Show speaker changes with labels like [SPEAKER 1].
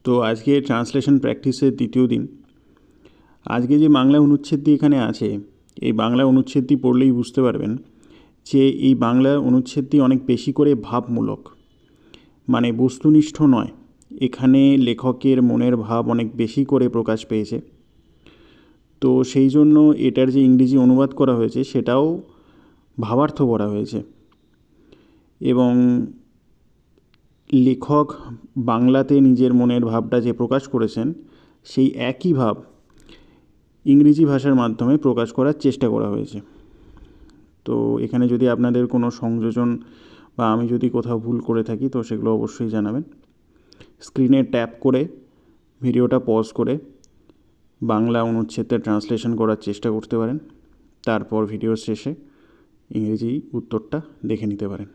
[SPEAKER 1] তো আজকে ট্রান্সলেশন প্র্যাকটিসের দ্বিতীয় দিন। আজকে যে বাংলা অনুচ্ছেদটি এখানে আছে, এই বাংলা অনুচ্ছেদটি পড়লেই বুঝতে পারবেন যে এই বাংলা অনুচ্ছেদটি অনেক বেশি করে ভাবমূলক, মানে বস্তুনিষ্ঠ নয়। এখানে লেখকের মনের ভাব অনেক বেশি করে প্রকাশ পেয়েছে। তো সেই জন্য এটার যে ইংরেজি অনুবাদ করা হয়েছে সেটাও ভাবার্থ করা হয়েছে, এবং লেখক বাংলাতে নিজের মনের ভাবটা যে প্রকাশ করেছেন সেই একই ভাব ইংরেজি ভাষার মাধ্যমে প্রকাশ করার চেষ্টা করা হয়েছে। তো এখানে যদি আপনাদের কোনো সংযোজন বা আমি যদি কোথাও ভুল করে থাকি তো সেগুলো অবশ্যই জানাবেন। স্ক্রিনে ট্যাপ করে ভিডিওটা পজ করে বাংলা অনুচ্ছেদটা ট্রান্সলেশন করার চেষ্টা করতে পারেন, তারপর ভিডিওর শেষে ইংরেজি উত্তরটা দেখে নিতে পারেন।